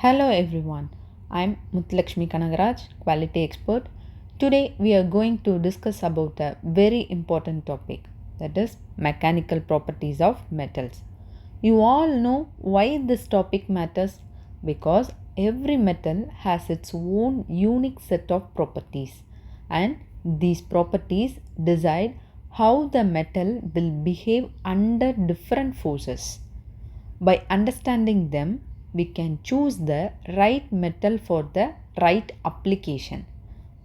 Hello everyone, I'm Mutlakshmi Kanagaraj, quality expert. Today we are going to discuss about a very important topic, that is mechanical properties of metals. You all know why this topic matters, because every metal has its own unique set of properties, and these properties decide how the metal will behave under different forces. By understanding them, we can choose the right metal for the right application,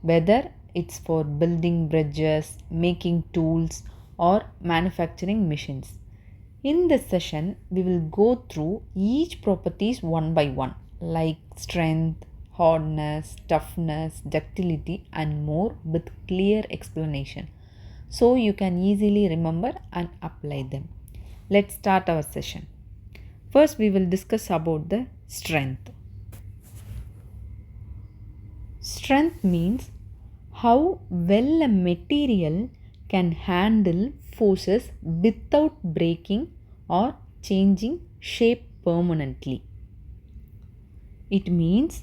whether it's for building bridges, making tools, or manufacturing machines. In this session, we will go through each properties one by one, like strength, hardness, toughness, ductility, and more with clear explanation, so you can easily remember and apply them. Let's start our session. First, we will discuss about the strength. Strength means how well a material can handle forces without breaking or changing shape permanently. It means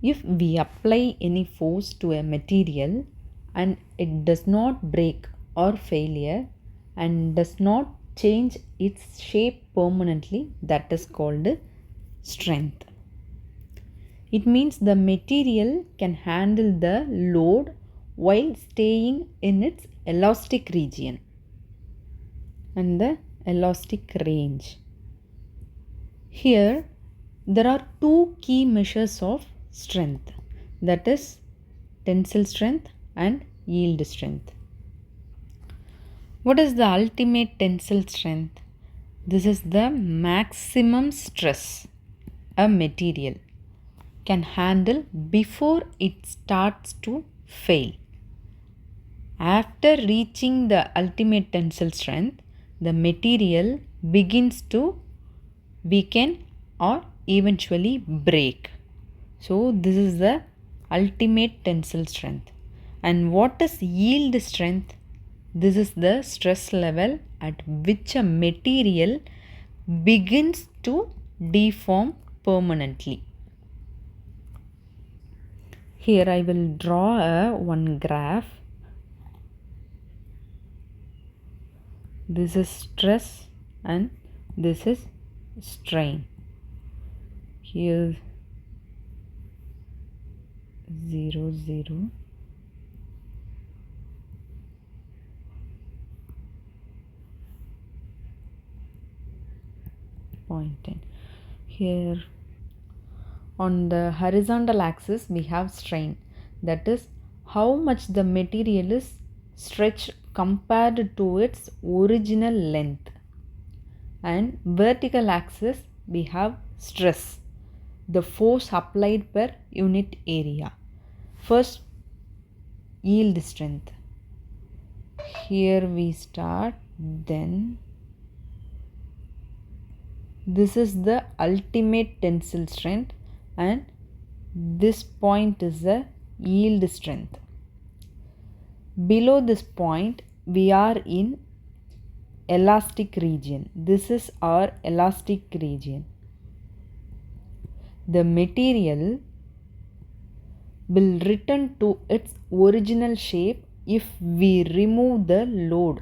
if we apply any force to a material and it does not break or failure and does not change its shape permanently, that is called strength. It means the material can handle the load while staying in its elastic region and the elastic range. Here there are two key measures of strength, that is tensile strength and yield strength. What is the ultimate tensile strength? This is the maximum stress a material can handle before it starts to fail. After reaching the ultimate tensile strength, the material begins to weaken or eventually break. So, this is the ultimate tensile strength. And what is yield strength? This is the stress level at which a material begins to deform permanently. Here I will draw one graph. This is stress and this is strain. Here 0, 0. Point 10. Here on the horizontal axis we have strain, that is how much the material is stretched compared to its original length. And vertical axis we have stress, the force applied per unit area. First, yield strength. Here we start, then this is the ultimate tensile strength and this point is the yield strength. Below this point we are in elastic region. This is our elastic region. The material will return to its original shape if we remove the load.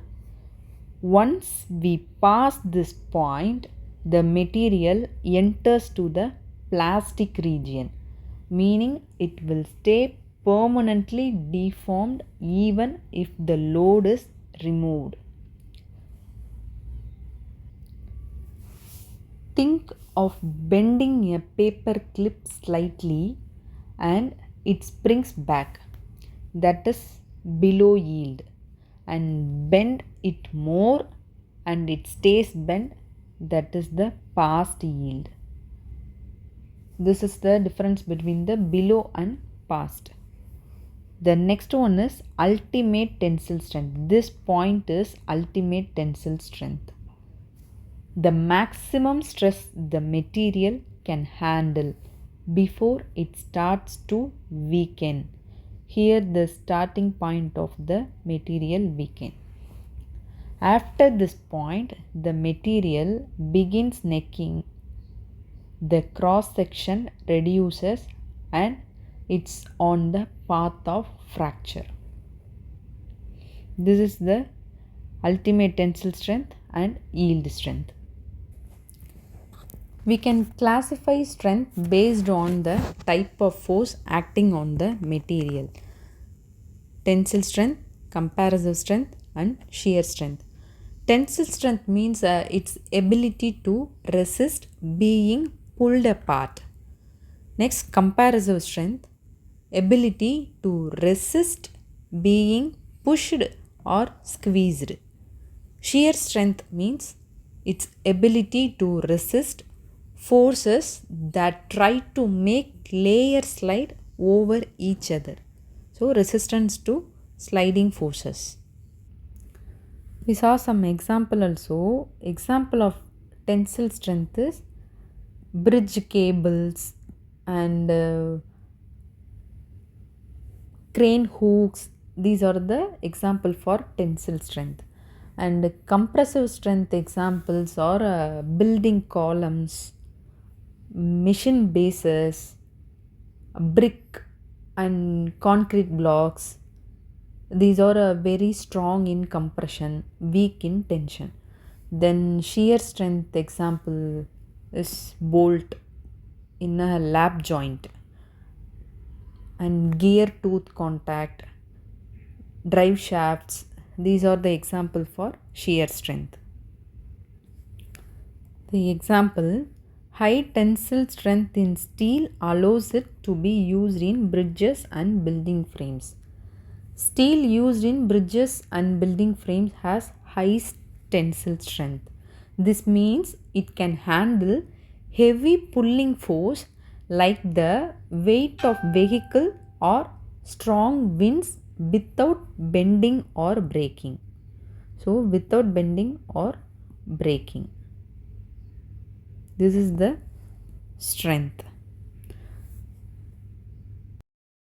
Once we pass this point, the material enters to the plastic region, meaning it will stay permanently deformed even if the load is removed. Think of bending a paper clip slightly and it springs back, that is below yield, and bend it more and it stays bent, that is the past yield. This is the difference between the below and past. The next one is ultimate tensile strength. This point is ultimate tensile strength, the maximum stress the material can handle before it starts to weaken. Here the starting point of the material weaken. After this point, the material begins necking the cross section reduces and it's on the path of fracture. This is the ultimate tensile strength and yield strength. We can classify strength based on the type of force acting on the material. Tensile strength, compressive strength and shear strength. Tensile strength means its ability to resist being pulled apart. Next, compressive strength, ability to resist being pushed or squeezed. Shear strength means its ability to resist forces that try to make layers slide over each other. So, resistance to sliding forces. We saw some example also. Example of tensile strength is bridge cables and crane hooks. These are the example for tensile strength. And compressive strength examples are building columns, machine bases, brick and concrete blocks. These are very strong in compression, weak in tension. Then shear strength example is bolt in a lap joint and gear tooth contact, drive shafts. These are the example for shear strength. The example, high tensile strength in steel allows it to be used in bridges and building frames. Steel used in bridges and building frames has high tensile strength. This means it can handle heavy pulling force like the weight of vehicle or strong winds without bending or breaking. So, without bending or breaking. This is the strength.